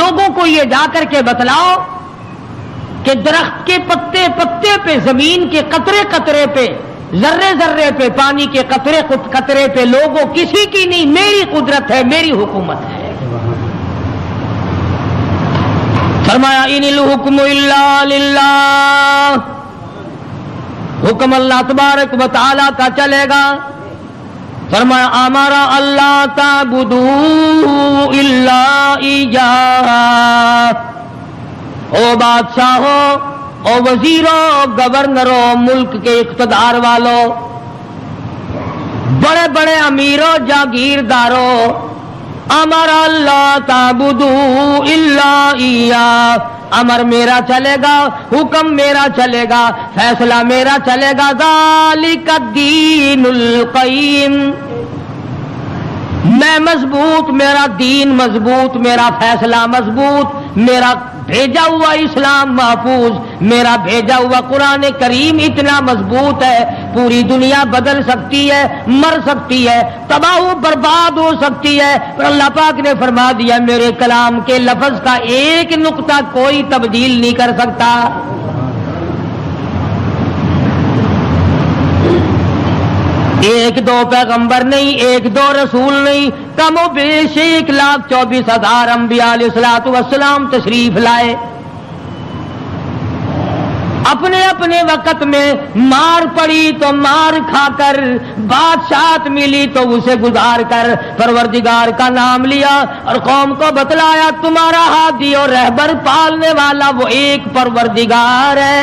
لوگوں کو یہ جا کر کے بتلاؤ کہ درخت کے پتے پتے پہ، زمین کے قطرے قطرے پہ، ذرے ذرے پہ، پانی کے قطرے قطرے پہ لوگوں کسی کی نہیں، میری قدرت ہے، میری حکومت ہے۔ فرمایا ان الحکم الا للہ، حکم اللہ تبارک و تعالی کا چلے گا۔ فرمایا امر اللہ تعبدوا الا ایاہ، او بادشاہوں، او وزیروں، گورنروں، ملک کے اقتدار والوں، بڑے بڑے امیروں، جاگیرداروں، امر اللہ تعبدوا الا ایاہ، امر میرا چلے گا، حکم میرا چلے گا، فیصلہ میرا چلے گا۔ ذالک الدین القیم، میں مضبوط، میرا دین مضبوط، میرا فیصلہ مضبوط، میرا بھیجا ہوا اسلام محفوظ، میرا بھیجا ہوا قرآن کریم اتنا مضبوط ہے، پوری دنیا بدل سکتی ہے، مر سکتی ہے، تباہ و برباد ہو سکتی ہے، پر اللہ پاک نے فرما دیا میرے کلام کے لفظ کا ایک نقطہ کوئی تبدیل نہیں کر سکتا۔ ایک دو پیغمبر نہیں، ایک دو رسول نہیں، کم و بیش 1,24,000 انبیاء علیہ الصلوۃ والسلام تشریف لائے۔ اپنے اپنے وقت میں مار پڑی تو مار کھا کر، بادشاہت ملی تو اسے گزار کر پروردگار کا نام لیا اور قوم کو بتلایا تمہارا ہادی اور رہبر پالنے والا وہ ایک پروردگار ہے،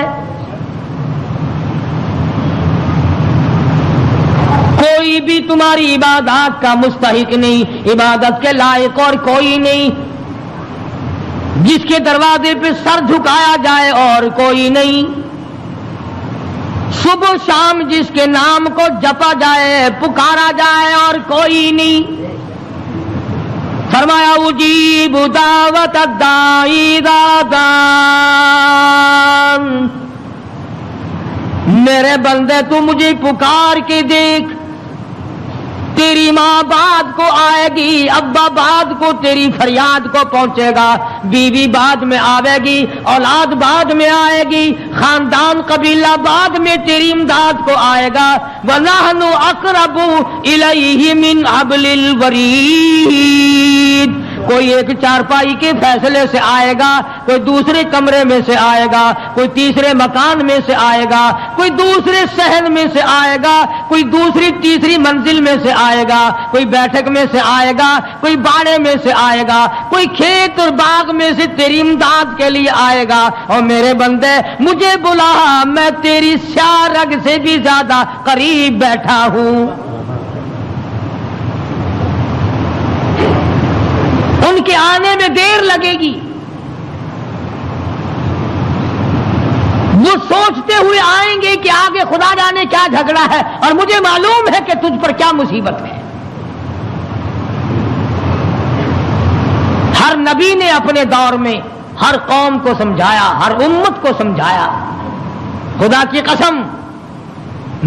کوئی بھی تمہاری عبادات کا مستحق نہیں، عبادت کے لائق اور کوئی نہیں، جس کے دروازے پہ سر جھکایا جائے اور کوئی نہیں، صبح شام جس کے نام کو جپا جائے، پکارا جائے اور کوئی نہیں۔ فرمایا اجیب دعوت الداعی اذا دعان، میرے بندے تو مجھے پکار کے دیکھ، تیری ماں بعد کو آئے گی، ابا بعد کو تیری فریاد کو پہنچے گا، بیوی بعد میں آئے گی، اولاد بعد میں آئے گی، خاندان قبیلہ بعد میں تیری امداد کو آئے گا۔ وَنَحْنُ أَقْرَبُ إِلَيْهِ مِنْ حَبْلِ الْوَرِيدِ، کوئی ایک چارپائی کے فیصلے سے آئے گا، کوئی دوسرے کمرے میں سے آئے گا، کوئی تیسرے مکان میں سے آئے گا، کوئی دوسرے صحن میں سے آئے گا، کوئی دوسری تیسری منزل میں سے آئے گا، کوئی بیٹھک میں سے آئے گا، کوئی باڑے میں سے آئے گا، کوئی کھیت اور باغ میں سے تیری امداد کے لیے آئے گا۔ اور میرے بندے مجھے بلا، میں تیری سیاہ رگ سے بھی زیادہ قریب بیٹھا ہوں۔ ان کے آنے میں دیر لگے گی، وہ سوچتے ہوئے آئیں گے کہ آگے خدا جانے کیا جھگڑا ہے اور مجھے معلوم ہے کہ تجھ پر کیا مصیبت ہے۔ ہر نبی نے اپنے دور میں ہر قوم کو سمجھایا، ہر امت کو سمجھایا۔ خدا کی قسم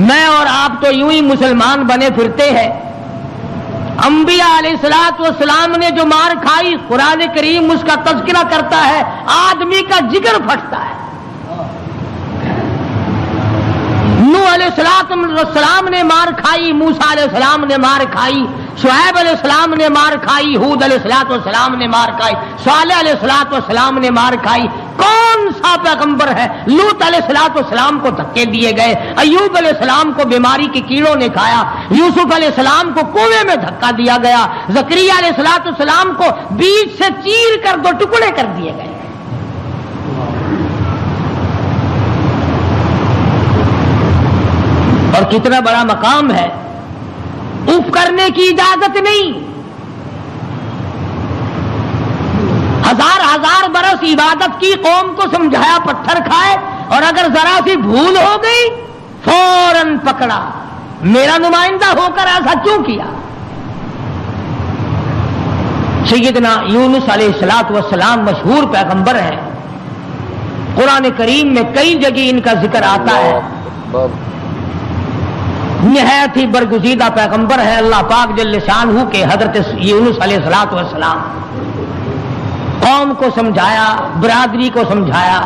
میں اور آپ تو یوں ہی مسلمان بنے پھرتے ہیں، انبیاء علیہ الصلوۃ والسلام نے جو مار کھائی قرآن کریم اس کا تذکرہ کرتا ہے، آدمی کا جگر پھٹتا ہے۔ نوح علیہ السلام نے مار کھائی، موسیٰ علیہ السلام نے مار کھائی، شعیب علیہ السلام نے مار کھائی، ہود علیہ السلام نے مار کھائی، صالح علیہ السلام نے مار کھائی۔ کون سا پیغمبر ہے؟ لوط علیہ السلام کو دھکے دیے گئے، ایوب علیہ السلام کو بیماری کے کیڑوں نے کھایا، یوسف علیہ السلام کو کنویں میں دھکا دیا گیا، زکریا علیہ السلام کو بیچ سے چیر کر 2 ٹکڑے کر دیے گئے۔ اور کتنا بڑا مقام ہے، اف کرنے کی اجازت نہیں۔ 1000 برس عبادت کی، قوم کو سمجھایا، پتھر کھائے، اور اگر ذرا سی بھول ہو گئی فوراً پکڑا، میرا نمائندہ ہو کر ایسا کیوں کیا؟ سیدنا یونس علیہ السلام مشہور پیغمبر ہیں، قرآن کریم میں کئی جگہ ان کا ذکر آتا ہے، نہایت ہی برگزیدہ پیغمبر ہے اللہ پاک جل شانہ کے حضرت یونس علیہ السلام۔ قوم کو سمجھایا، برادری کو سمجھایا،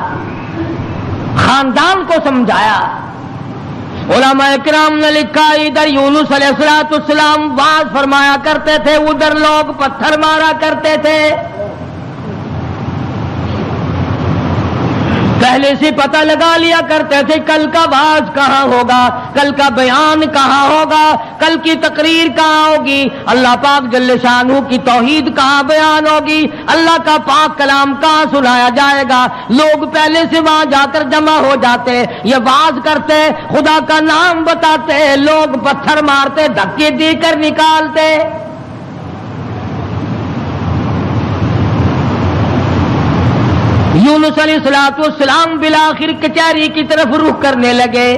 خاندان کو سمجھایا۔ علماء کرام نے لکھا ادھر یونس علیہ السلام واز فرمایا کرتے تھے، ادھر لوگ پتھر مارا کرتے تھے۔ پہلے سے پتہ لگا لیا کرتے تھے کل کا واز کہاں ہوگا، کل کا بیان کہاں ہوگا، کل کی تقریر کہاں ہوگی، اللہ پاک جل شانہ کی توحید کہاں بیان ہوگی، اللہ کا پاک کلام کہاں سنایا جائے گا۔ لوگ پہلے سے وہاں جا کر جمع ہو جاتے، یہ واز کرتے، خدا کا نام بتاتے، لوگ پتھر مارتے، دھکے دے کر نکالتے۔ یونس علیہ السلام بالآخر کچہری کی طرف رخ کرنے لگے۔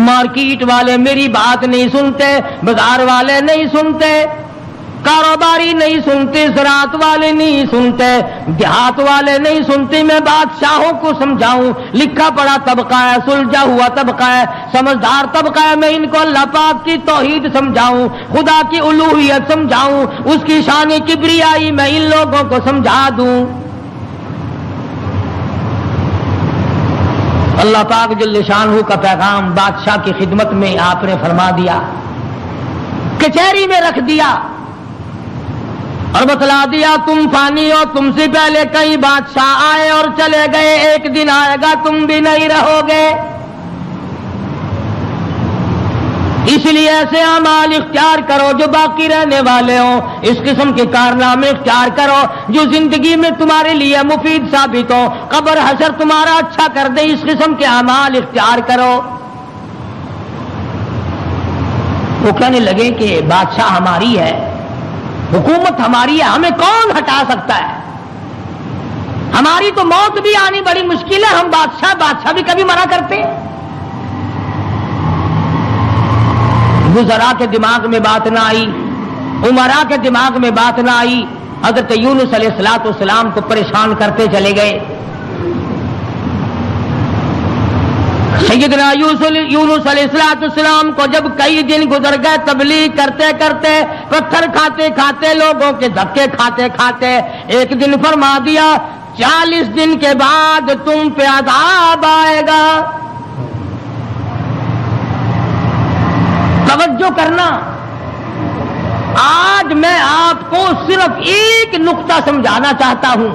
مارکیٹ والے میری بات نہیں سنتے، بازار والے نہیں سنتے، کاروباری نہیں سنتے، زراعت والے نہیں سنتے، دیہات والے نہیں سنتے، میں بادشاہوں کو سمجھاؤں، لکھا پڑھا طبقہ ہے، سلجھا ہوا طبقہ ہے، سمجھدار طبقہ ہے، میں ان کو اللہ پاک کی توحید سمجھاؤں، خدا کی الوہیت سمجھاؤں، اس کی شان کبریائی میں ان لوگوں کو سمجھا دوں۔ اللہ پاک جل شانہ کا پیغام بادشاہ کی خدمت میں آپ نے فرما دیا، کچہری میں رکھ دیا اور بتلا دیا تم فانی ہو، تم سے پہلے کئی بادشاہ آئے اور چلے گئے، ایک دن آئے گا تم بھی نہیں رہو گے، اس لیے ایسے اعمال اختیار کرو جو باقی رہنے والے ہوں، اس قسم کے کارنامے اختیار کرو جو زندگی میں تمہارے لیے مفید ثابت ہو، قبر حشر تمہارا اچھا کر دے، اس قسم کے اعمال اختیار کرو۔ وہ کہنے لگے کہ بادشاہ ہماری ہے، حکومت ہماری ہے، ہمیں کون ہٹا سکتا ہے، ہماری تو موت بھی آنی بڑی مشکل ہے، ہم بادشاہ بھی کبھی منع کرتے ہیں۔ وزراء کے دماغ میں بات نہ آئی، امراء کے دماغ میں بات نہ آئی، حضرت یونس علیہ السلام کو پریشان کرتے چلے گئے۔ سیدنا یونس علیہ السلام کو جب کئی دن گزر گئے تبلیغ کرتے کرتے، پتھر کھاتے کھاتے، لوگوں کے دھکے کھاتے کھاتے، ایک دن فرما دیا 40 دن کے بعد تم پہ عذاب آئے گا۔ توجہ کرنا، آج میں آپ کو صرف ایک نقطہ سمجھانا چاہتا ہوں،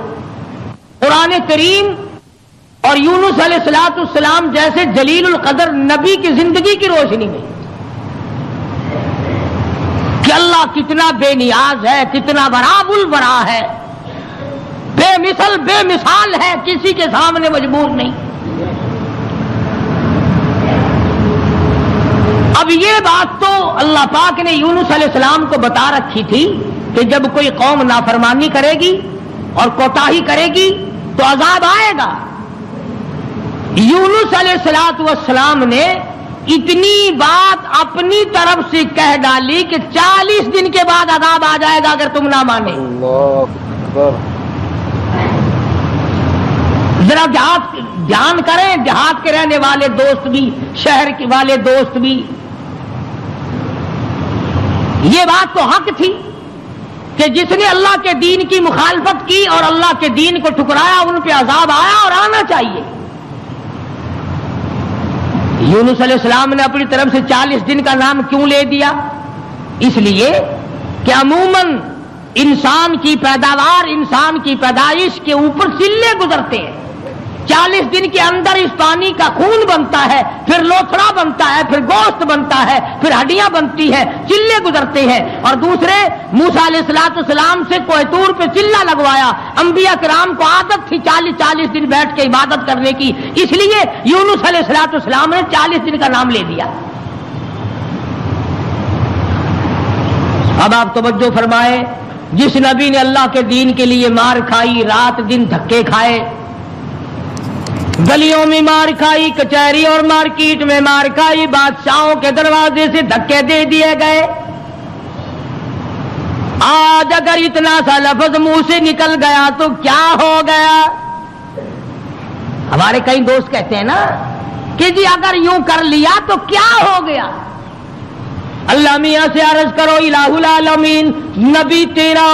قرآن کریم اور یونس علیہ السلام جیسے جلیل القدر نبی کی زندگی کی روشنی میں کہ اللہ کتنا بے نیاز ہے، کتنا براب البرا ہے، بے مثال ہے، کسی کے سامنے مجبور نہیں۔ اب یہ بات تو اللہ پاک نے یونس علیہ السلام کو بتا رکھی تھی کہ جب کوئی قوم نافرمانی کرے گی اور کوتاہی کرے گی تو عذاب آئے گا۔ یونس علیہ السلام نے اتنی بات اپنی طرف سے کہہ ڈالی کہ 40 دن کے بعد عذاب آ جائے گا اگر تم نہ مانے۔ ذرا دھیان کریں، دیہات کے رہنے والے دوست بھی، شہر کے والے دوست بھی، یہ بات تو حق تھی کہ جس نے اللہ کے دین کی مخالفت کی اور اللہ کے دین کو ٹھکرایا ان پہ عذاب آیا اور آنا چاہیے۔ یونس علیہ السلام نے اپنی طرف سے 40 دن کا نام کیوں لے دیا؟ اس لیے کہ عموماً انسان کی پیداوار، انسان کی پیدائش کے اوپر چلے گزرتے ہیں۔ 40 دن کے اندر اس پانی کا خون بنتا ہے، پھر لوتھڑا بنتا ہے، پھر گوشت بنتا ہے، پھر ہڈیاں بنتی ہیں، چلے گزرتے ہیں۔ اور دوسرے موسیٰ علیہ السلام سے کوہ طور پہ چلہ لگوایا، انبیاء کرام کو عادت تھی 40 دن بیٹھ کے عبادت کرنے کی، اس لیے یونس علیہ السلام نے 40 دن کا نام لے دیا۔ اب آپ توجہ فرمائیں، جس نبی نے اللہ کے دین کے لیے مار کھائی، رات دن دھکے کھائے، گلیوں میں مار کھائی، کچہری اور مارکیٹ میں مار کھائی، بادشاہوں کے دروازے سے دھکے دے دیے گئے، آج اگر اتنا سا لفظ منہ سے نکل گیا تو کیا ہو گیا؟ ہمارے کئی دوست کہتے ہیں نا کہ جی اگر یوں کر لیا تو کیا ہو گیا؟ اللہ میاں سے عرض کرو الہ العالمین نبی تیرا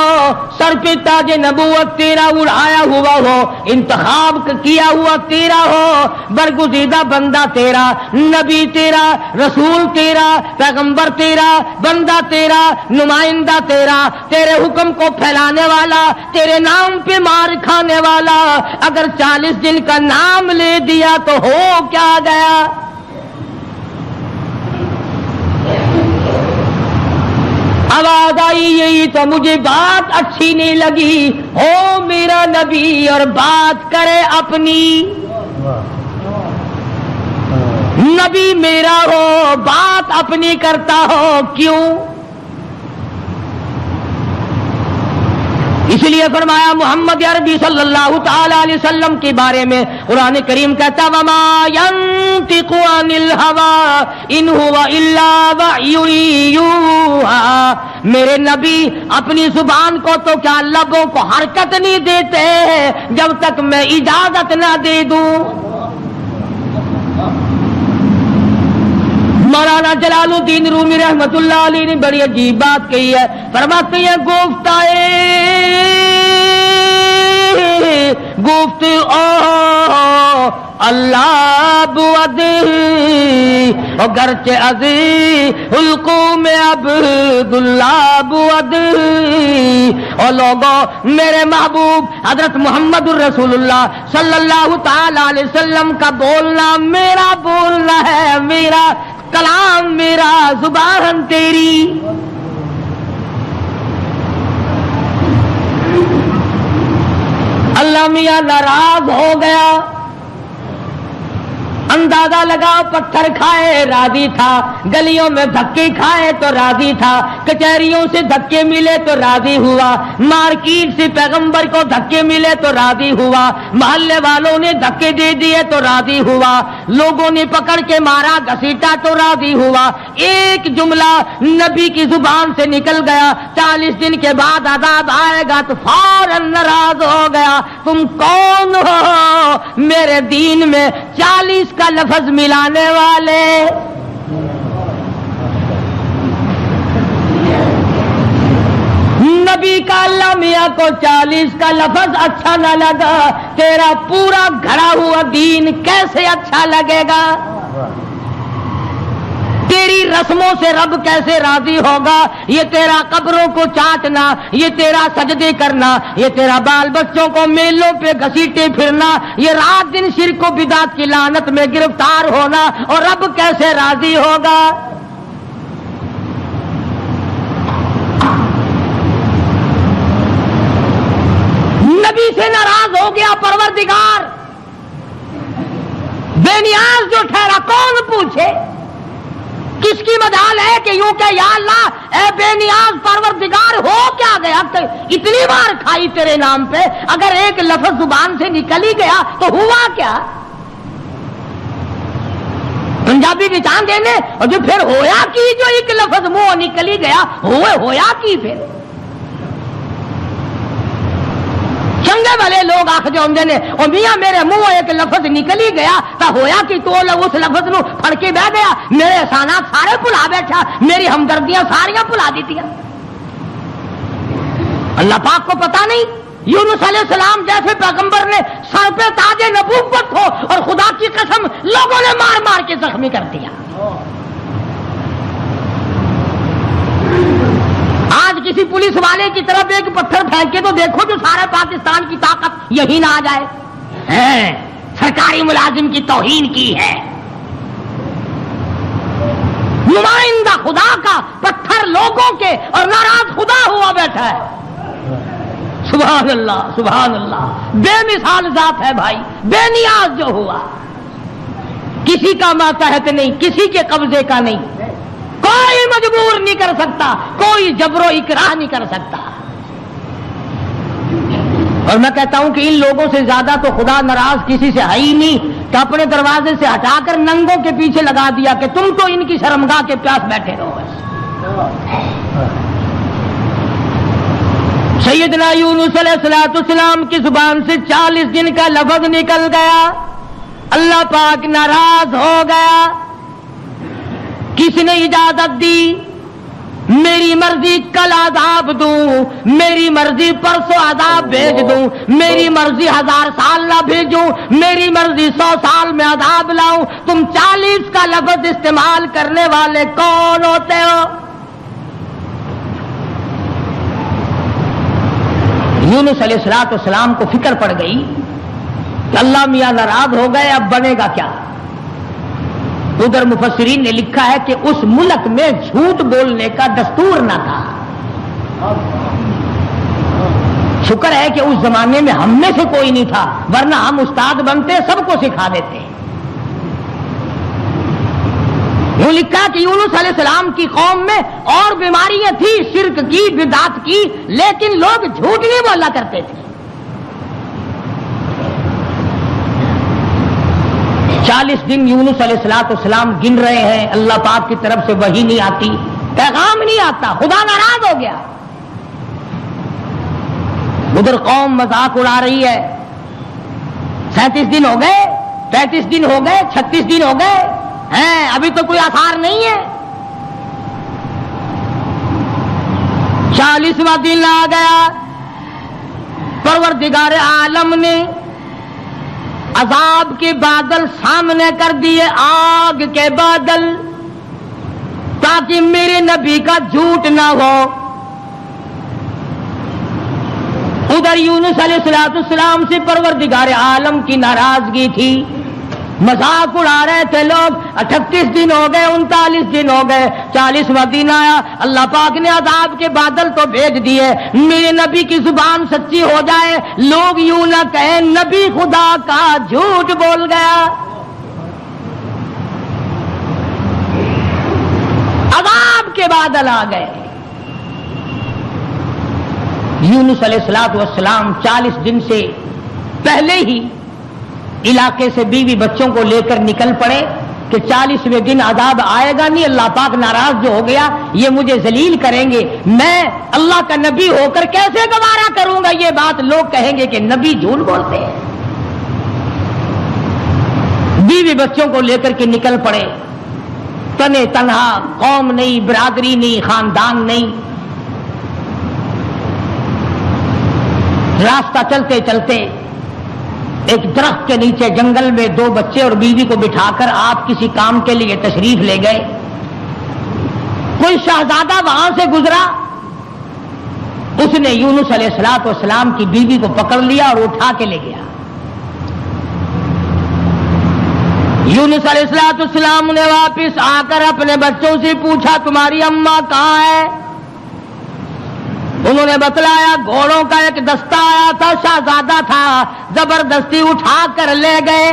سر پہ تاج نبوت تیرا اڑایا ہوا ہو، انتخاب کیا ہوا تیرا ہو، برگزیدہ بندہ تیرا، نبی تیرا، رسول تیرا، پیغمبر تیرا، بندہ تیرا، نمائندہ تیرا، تیرے حکم کو پھیلانے والا، تیرے نام پہ مار کھانے والا، اگر 40 دن کا نام لے دیا تو ہو کیا گیا؟ آواز آئی یہی تو مجھے بات اچھی نہیں لگی، ہو میرا نبی اور بات کرے اپنی، نبی میرا ہو بات اپنی کرتا ہو کیوں؟ اس لیے فرمایا محمد عربی صلی اللہ تعالی علیہ وسلم کے بارے میں قرآن کریم کہتا وما ينطق عن الهوى ان هو الا وحی یوحی، میرے نبی اپنی زبان کو تو کیا لبوں کو حرکت نہیں دیتے جب تک میں اجازت نہ دے دوں۔ مولانا جلال الدین رومی رحمت اللہ علیہ نے بڑی عجیب بات کہی ہے، فرماتے ہیں گفت اللہ بود گرچہ عزی حلقوں میں عبداللہ بود، اور لوگوں میرے محبوب حضرت محمد الرسول اللہ صلی اللہ تعالی علیہ وسلم کا بولنا میرا بولنا ہے، میرا کلام میرا زبان تیری۔ اللہ میاں ناراض ہو گیا، اندازہ لگا پتھر کھائے راضی تھا، گلیوں میں دھکے کھائے تو راضی تھا، کچہریوں سے دھکے ملے تو راضی ہوا، مارکیٹ سے پیغمبر کو دھکے ملے تو راضی ہوا، محلے والوں نے دھکے دے دیے تو راضی ہوا، لوگوں نے پکڑ کے مارا گھسیٹا تو راضی ہوا، ایک جملہ نبی کی زبان سے نکل گیا 40 دن کے بعد عذاب آئے گا تو فوراً ناراض ہو گیا، تم کون ہو میرے دین میں 40 کا لفظ ملانے والے؟ نبی کا اللہ میاں کو 40 کا لفظ اچھا نہ لگا، تیرا پورا گھڑا ہوا دین کیسے اچھا لگے گا؟ تیری رسموں سے رب کیسے راضی ہوگا؟ یہ تیرا قبروں کو چاٹنا، یہ تیرا سجدے کرنا، یہ تیرا بال بچوں کو میلوں پہ گھسیٹے پھرنا، یہ رات دن شرک و بدعت کی لعنت میں گرفتار ہونا، اور رب کیسے راضی ہوگا؟ نبی سے ناراض ہو گیا پروردگار، بے نیاز جو ٹھہرا کون پوچھے؟ کس کی مجال ہے کہ یوں کہ یا اللہ اے بے نیاز پروردگار ہو کیا گیا؟ اتنی بار کھائی تیرے نام پہ، اگر ایک لفظ زبان سے نکل ہی گیا تو ہوا کیا؟ پنجابی بچان دینے اور جو پھر ہویا کی، جو ایک لفظ منہ نکل ہی گیا ہویا کی پھر؟ چنگے والے لوگ آخ جو ہوندے نے اور میاں میرے منہ ایک لفظ نکل ہی گیا تو ہویا کہ تو اس لفظ نو پھڑ کے بہ گیا، میرے احسانات سارے بھلا بیٹھا، میری ہمدردیاں ساریاں بھلا دیتیاں۔ اللہ پاک کو پتا نہیں یونس علیہ السلام جیسے پیغمبر نے سر پہ تاج نبوت ہو اور خدا کی قسم لوگوں نے مار مار کے زخمی کر دیا۔ آج کسی پولیس والے کی طرف ایک پتھر پھینکے تو دیکھو جو سارے پاکستان کی طاقت یہی نہ آ جائے، سرکاری ملازم کی توہین کی ہے، نمائندہ خدا کا پتھر لوگوں کے اور ناراض خدا ہوا بیٹھا ہے۔ سبحان اللہ سبحان اللہ، بے مثال ذات ہے بھائی، بے نیاز جو ہوا، کسی کا ماتحت نہیں، کسی کے قبضے کا نہیں، کوئی مجبور نہیں کر سکتا، کوئی جبر و اکراہ نہیں کر سکتا۔ اور میں کہتا ہوں کہ ان لوگوں سے زیادہ تو خدا ناراض کسی سے ہے ہی نہیں کہ اپنے دروازے سے ہٹا کر ننگوں کے پیچھے لگا دیا کہ تم تو ان کی شرمگاہ کے پیاس بیٹھے رہو بس۔ سیدنا یونس علیہ السلام کی زبان سے 40 دن کا لفظ نکل گیا، اللہ پاک ناراض ہو گیا۔ کس نے اجازت دی؟ میری مرضی کل عذاب دوں، میری مرضی پرسوں عذاب بھیج دوں، میری مرضی 1000 سال نہ بھیجوں، میری مرضی 100 سال میں عذاب لاؤں، تم 40 کا لفظ استعمال کرنے والے کون ہوتے ہو؟ یونس علیہ السلام کو فکر پڑ گئی کہ اللہ میاں ناراض ہو گئے، اب بنے گا کیا؟ ادھر مفسرین نے لکھا ہے کہ اس ملک میں جھوٹ بولنے کا دستور نہ تھا۔ شکر ہے کہ اس زمانے میں ہم میں سے کوئی نہیں تھا، ورنہ ہم استاد بنتے سب کو سکھا دیتے۔ وہ لکھا کہ یونس علیہ السلام کی قوم میں اور بیماریاں تھیں، شرک کی، بدعت کی، لیکن لوگ جھوٹ نہیں بولا کرتے تھے۔ 40 دن یونس علیہ السلام گن رہے ہیں، اللہ پاک کی طرف سے وحی نہیں آتی، پیغام نہیں آتا، خدا ناراض ہو گیا۔ ادھر قوم مذاق اڑا رہی ہے، 37 دن ہو گئے، 35 دن ہو گئے، 36 دن ہو گئے ہیں، ابھی تو کوئی آثار نہیں ہے۔ 40واں دن آ گیا، پروردگار عالم نے عذاب کے بادل سامنے کر دیے، آگ کے بادل، تاکہ میرے نبی کا جھوٹ نہ ہو۔ ادھر یونس علیہ السلام سے پروردگار عالم کی ناراضگی تھی، مذاق اڑا رہے تھے لوگ۔ 38 دن ہو گئے، 39 دن ہو گئے، 40واں دن آیا، اللہ پاک نے عذاب کے بادل تو بھیج دیے، میرے نبی کی زبان سچی ہو جائے، لوگ یوں نہ کہیں نبی خدا کا جھوٹ بول گیا۔ عذاب کے بادل آ گئے۔ یونس علیہ السلام 40 دن سے پہلے ہی علاقے سے بیوی بچوں کو لے کر نکل پڑے کہ 40ویں دن عذاب آئے گا نہیں، اللہ پاک ناراض جو ہو گیا، یہ مجھے ذلیل کریں گے، میں اللہ کا نبی ہو کر کیسے گوارا کروں گا یہ بات، لوگ کہیں گے کہ نبی جھوٹ بولتے ہیں۔ بیوی بچوں کو لے کر کے نکل پڑے، تنے تنہا، قوم نہیں، برادری نہیں، خاندان نہیں۔ راستہ چلتے چلتے ایک درخت کے نیچے جنگل میں 2 بچے اور بیوی کو بٹھا کر آپ کسی کام کے لیے تشریف لے گئے۔ کوئی شہزادہ وہاں سے گزرا، اس نے یونس علیہ السلام کی بیوی کو پکڑ لیا اور اٹھا کے لے گیا۔ یونس علیہ السلام نے واپس آ کر اپنے بچوں سے پوچھا تمہاری اماں کہاں ہے؟ انہوں نے بتلایا گھوڑوں کا ایک دستہ آیا تھا، شہزادہ تھا، زبردستی اٹھا کر لے گئے۔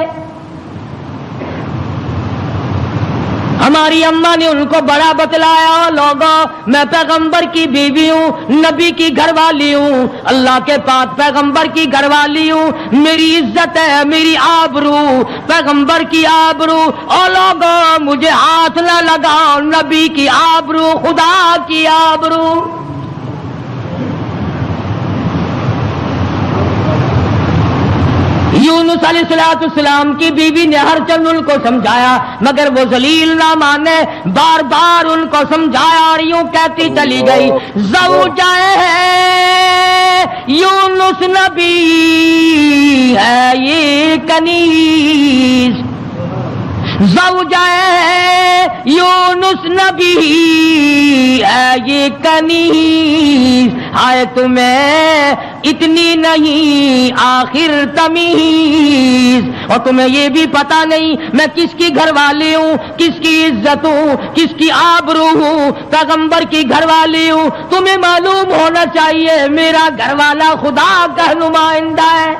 ہماری اماں نے ان کو بڑا بتلایا، لوگوں میں پیغمبر کی بیوی ہوں، نبی کی گھر والی ہوں، اللہ کے پاک پیغمبر کی گھر والی ہوں، میری عزت ہے، میری آبرو، پیغمبر کی آبرو، اور لوگوں مجھے ہاتھ نہ لگاؤ، نبی کی آبرو، خدا کی آبرو۔ یونس علیہ السلام کی بیوی نے ہر چند ان کو سمجھایا، مگر وہ ذلیل نہ مانے، بار بار ان کو سمجھایا اور یوں کہتی چلی گئی، زوجہ ہے یونس نبی ہے یہ کنیز، زوجہ ہے یونس نبی ہے یہ کنیز، آئے تمہیں اتنی نہیں آخر تمیز، اور تمہیں یہ بھی پتا نہیں میں کس کی گھر والی ہوں، کس کی عزت ہوں، کس کی آبرو ہوں، پیغمبر کی گھر والی ہوں۔ تمہیں معلوم ہونا چاہیے میرا گھر والا خدا کا نمائندہ ہے۔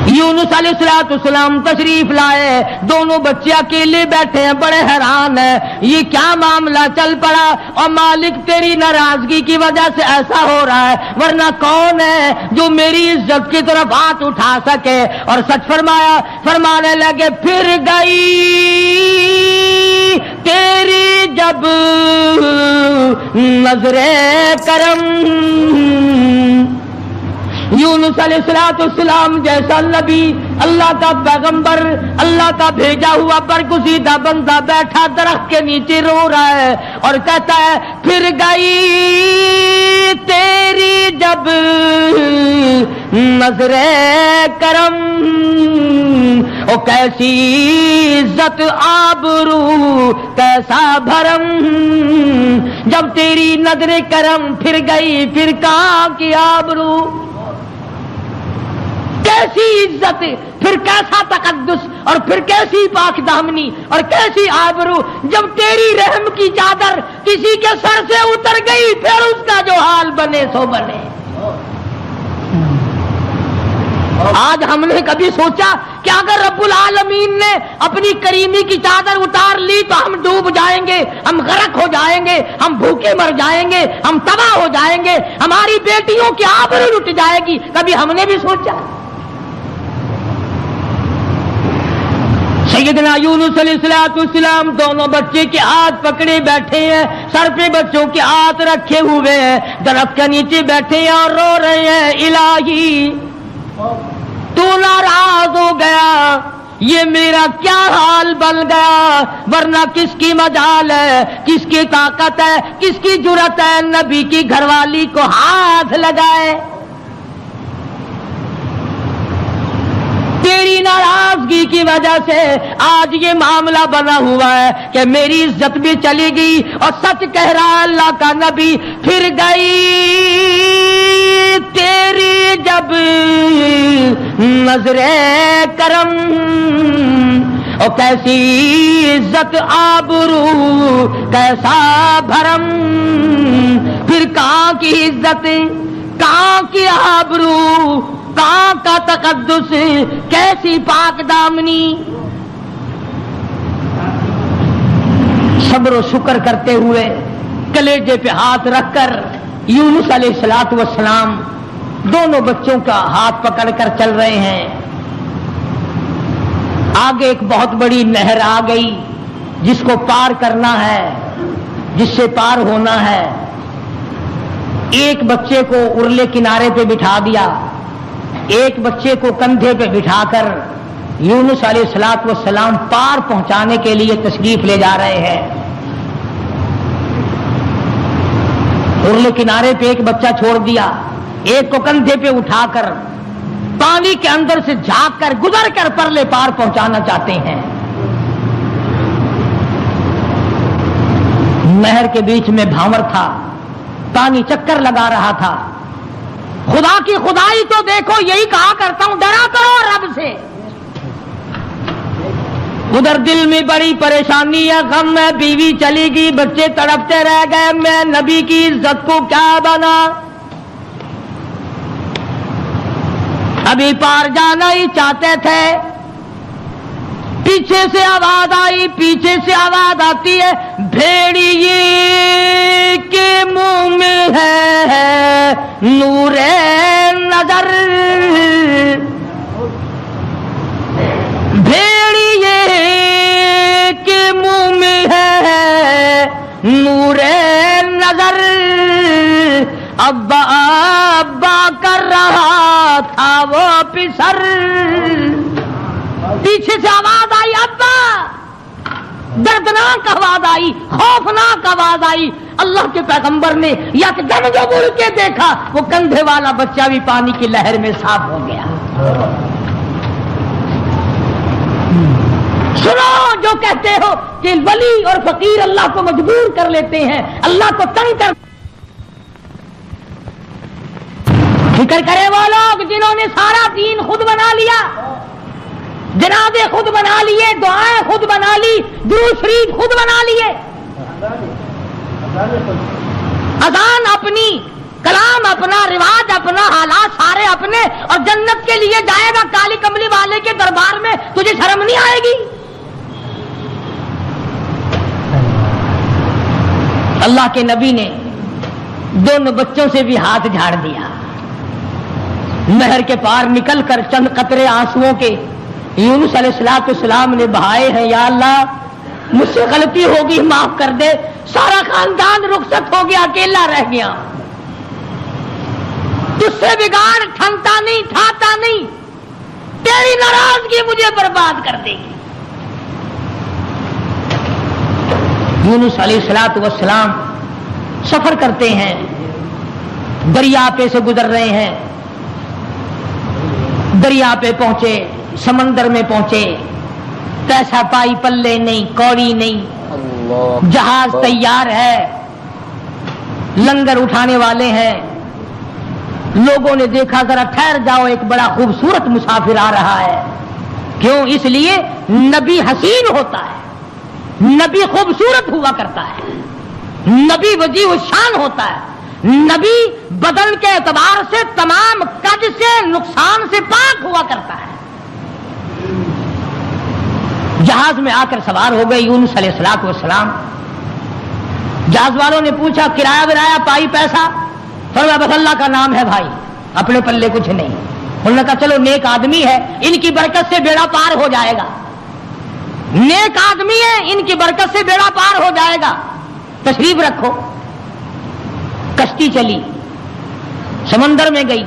یونس علیہ السلام تشریف لائے، دونوں بچے اکیلے بیٹھے ہیں، بڑے حیران ہیں، یہ کیا معاملہ چل پڑا، اور مالک تیری ناراضگی کی وجہ سے ایسا ہو رہا ہے، ورنہ کون ہے جو میری عزت کی طرف ہاتھ اٹھا سکے؟ اور سچ فرمایا، فرمانے لگے پھر گئی تیری جب نظر کرم، یونس علیہ السلام جیسا نبی، اللہ کا پیغمبر، اللہ کا بھیجا ہوا برگزیدہ بندہ بیٹھا درخت کے نیچے رو رہا ہے اور کہتا ہے پھر گئی تیری جب نظر کرم، او کیسی عزت آبرو کیسا بھرم، جب تیری نظر کرم پھر گئی پھر کہاں کی آبرو، کیسی عزت، پھر کیسا تقدس، اور پھر کیسی پاک دامنی اور کیسی آبرو، جب تیری رحم کی چادر کسی کے سر سے اتر گئی پھر اس کا جو حال بنے سو بنے۔ آج ہم نے کبھی سوچا کہ اگر رب العالمین نے اپنی کریمی کی چادر اتار لی تو ہم ڈوب جائیں گے، ہم غرق ہو جائیں گے، ہم بھوکے مر جائیں گے، ہم تباہ ہو جائیں گے، ہماری بیٹیوں کی آبرو لٹ جائے گی؟ کبھی ہم نے بھی سوچا؟ سیدنا یونس علیہ السلام دونوں بچے کے ہاتھ پکڑے بیٹھے ہیں، سر پہ بچوں کے ہاتھ رکھے ہوئے ہیں، درخت کے نیچے بیٹھے ہیں اور رو رہے ہیں الہی تو ناراض ہو گیا، یہ میرا کیا حال بن گیا، ورنہ کس کی مجال ہے، کس کی طاقت ہے، کس کی جرأت ہے نبی کی گھر والی کو ہاتھ لگائے؟ تیری ناراضگی کی وجہ سے آج یہ معاملہ بنا ہوا ہے کہ میری عزت بھی چلی گئی، اور سچ کہہ رہا اللہ کا نبی پھر گئی تیری جب نظر کرم، اور کیسی عزت آبرو کیسا بھرم، پھر کہاں کی عزت، کہاں کی آبرو، کہاں کا تقدس، کیسی پاک دامنی۔ صبر و شکر کرتے ہوئے کلیجے پہ ہاتھ رکھ کر یونس علیہ السلام دونوں بچوں کا ہاتھ پکڑ کر چل رہے ہیں۔ آگے ایک بہت بڑی نہر آ گئی جس کو پار کرنا ہے، جس سے پار ہونا ہے۔ ایک بچے کو ارلے کنارے پہ بٹھا دیا، ایک بچے کو کندھے پہ بٹھا کر یونس علیہ السلام پار پہنچانے کے لیے تشریف لے جا رہے ہیں۔ ارلے کنارے پہ ایک بچہ چھوڑ دیا، ایک کو کندھے پہ اٹھا کر پانی کے اندر سے جھانک کر گزر کر پرلے پار پہنچانا چاہتے ہیں۔ نہر کے بیچ میں بھاور تھا، پانی چکر لگا رہا تھا۔ خدا کی خدائی تو دیکھو، یہی کہا کرتا ہوں ڈرا کرو رب سے۔ ادھر دل میں بڑی پریشانی ہے، غم ہے، بیوی چلی گئی، بچے تڑپتے رہ گئے، میں نبی کی عزت کو کیا بنا، ابھی پار جانا ہی چاہتے تھے۔ پیچھے سے آواز آئی، پیچھے سے آواز آتی ہے، بھیڑیے کے منہ میں ہے نور نظر، بھیڑیے کے منہ میں ہے نور نظر، ابا ابا کر رہا تھا وہ پسر۔ پیچھے سے آواز آئی، ابا، دردناک آواز آئی، خوفناک آواز آئی۔ اللہ کے پیغمبر نے یکدم جو مڑ کے دیکھا، وہ کندھے والا بچہ بھی پانی کی لہر میں صاف ہو گیا۔ سنو جو کہتے ہو کہ ولی اور فقیر اللہ کو مجبور کر لیتے ہیں، اللہ کو تنگ کر، فکر کرے وہ لوگ جنہوں نے سارا دین خود بنا لیا، جنازے خود بنا لیے، دعائیں خود بنا لی، درود شریف خود بنا لیے، اذان اپنی، کلام اپنا، رواج اپنا، حالات سارے اپنے، اور جنت کے لیے جائے گا کالی کملی والے کے دربار میں، تجھے شرم نہیں آئے گی؟ اللہ کے نبی نے دونوں بچوں سے بھی ہاتھ جھاڑ دیا، نہر کے پار نکل کر چند قطرے آنسوؤں کے یونس علیہ السلام نے بہائے ہیں۔ یا اللہ، مجھ سے غلطی ہوگی، معاف کر دے، سارا خاندان رخصت ہو گیا، اکیلا رہ گیا، تجھ سے بگاڑ ٹھنتا نہیں ٹھاتا نہیں، تیری ناراضگی مجھے برباد کر دے گی۔ یونس علیہ الصلوۃ والسلام سفر کرتے ہیں، دریا پہ سے گزر رہے ہیں، دریا پہ پہنچے، سمندر میں پہنچے، پیسہ پائی پلے نہیں، کوڑی نہیں، جہاز تیار ہے، لنگر اٹھانے والے ہیں۔ لوگوں نے دیکھا ذرا ٹھہر جاؤ، ایک بڑا خوبصورت مسافر آ رہا ہے۔ کیوں؟ اس لیے نبی حسین ہوتا ہے، نبی خوبصورت ہوا کرتا ہے، نبی وجیہ الشان ہوتا ہے، نبی بدن کے اعتبار سے تمام قد سے نقصان سے پاک ہوا کرتا ہے۔ جہاز میں آ کر سوار ہو گئے یونس علیہ الصلوۃ والسلام۔ جہاز والوں نے پوچھا کرایہ ورایہ پائی پیسہ؟ فرمایا بس اللہ کا نام ہے بھائی، اپنے پلے کچھ نہیں۔ انہوں نے کہا چلو نیک آدمی ہے، ان کی برکت سے بیڑا پار ہو جائے گا، نیک آدمی ہے، ان کی برکت سے بیڑا پار ہو جائے گا، تشریف رکھو۔ کشتی چلی، سمندر میں گئی،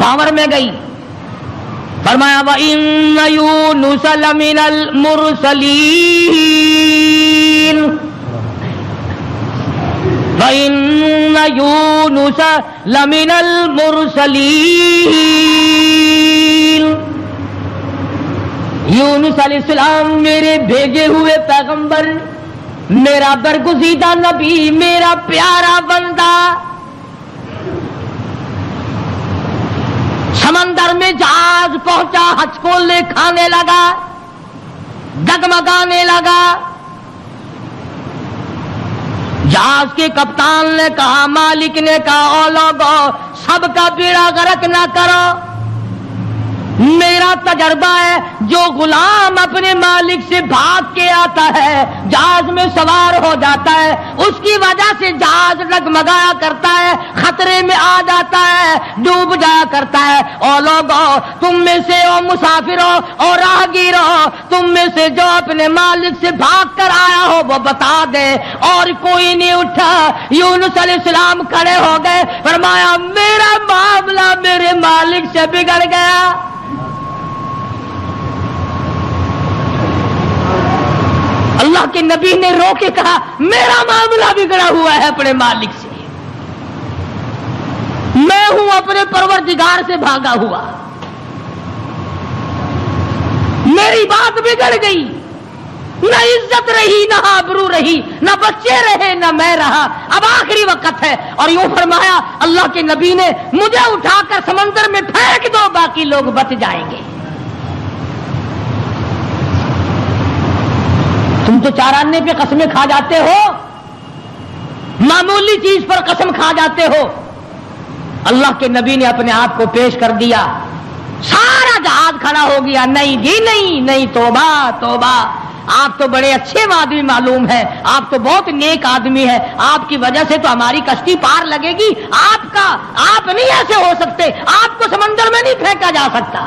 بھاور میں گئی۔ فرمایا وَإِنَّ يُونُسَ لَمِنَ الْمُرْسَلِينَ وَإِنَّ يُونُسَ لَمِنَ الْمُرْسَلِينَ یونس علیہ السلام میرے بھیجے ہوئے پیغمبر، میرا برگزیدہ نبی، میرا پیارا بندہ۔ سمندر میں جہاز پہنچا، ہچکولے کھانے لگا، ڈگمگانے لگا۔ جہاز کے کپتان نے کہا، مالک نے کہا او لوگو سب کا بیڑا غرق نہ کرو، میرا تجربہ ہے جو غلام اپنے مالک سے بھاگ کے آتا ہے، جہاز میں سوار ہو جاتا ہے، اس کی وجہ سے جہاز ڈگمگایا کرتا ہے، خطرے میں آ جاتا ہے، ڈوب جایا کرتا ہے۔ او لوگو تم میں سے، او مسافروں اور راہگیروں، تم میں سے جو اپنے مالک سے بھاگ کر آیا ہو وہ بتا دے۔ اور کوئی نہیں اٹھا۔ یونس علیہ السلام کھڑے ہو گئے، فرمایا میرا معاملہ میرے مالک سے بگڑ گیا۔ اللہ کے نبی نے رو کے کہا میرا معاملہ بگڑا ہوا ہے اپنے مالک سے، میں ہوں اپنے پروردگار سے بھاگا ہوا، میری بات بگڑ گئی، نہ عزت رہی، نہ آبرو رہی، نہ بچے رہے، نہ میں رہا، اب آخری وقت ہے۔ اور یوں فرمایا اللہ کے نبی نے مجھے اٹھا کر سمندر میں پھینک دو، باقی لوگ بچ جائیں گے۔ تم تو 4 آنے پہ قسمیں کھا جاتے ہو، معمولی چیز پر قسم کھا جاتے ہو۔ اللہ کے نبی نے اپنے آپ کو پیش کر دیا، سارا جہاز کھڑا ہو گیا۔ نہیں جی نہیں نہیں، توبہ توبہ، آپ تو بڑے اچھے آدمی معلوم ہے، آپ تو بہت نیک آدمی ہے، آپ کی وجہ سے تو ہماری کشتی پار لگے گی، آپ نہیں ایسے ہو سکتے، آپ کو سمندر میں نہیں پھینکا جا سکتا۔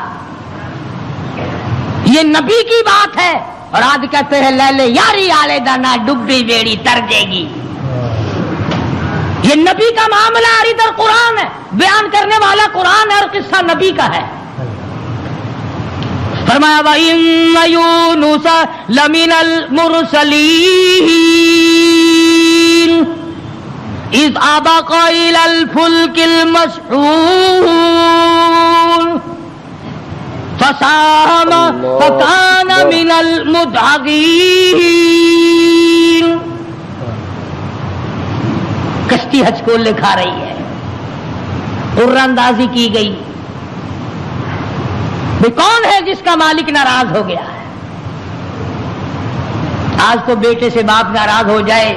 یہ نبی کی بات ہے۔ اور آج کہتے ہیں لے لے یاری آلے دانا ڈبی بیڑی تر جے گی۔ یہ نبی کا معاملہ ہے، ادھر قرآن ہے، بیان کرنے والا قرآن ہے اور قصہ نبی کا ہے۔ فرمایا وَإِنَّ يُونُسَ لَمِنَ الْمُرْسَلِينَ إِذْ أَبَقَ إِلَى الْفُلْكِ الْمَشْحُونِ فَسَاهَمَ فَكَانَ مِنَ الْمُدْحَضِينَ۔ کشتی ہچکولے کھا رہی ہے، اندازی کی گئی، کون ہے جس کا مالک ناراض ہو گیا ہے؟ آج تو بیٹے سے باپ ناراض ہو جائے،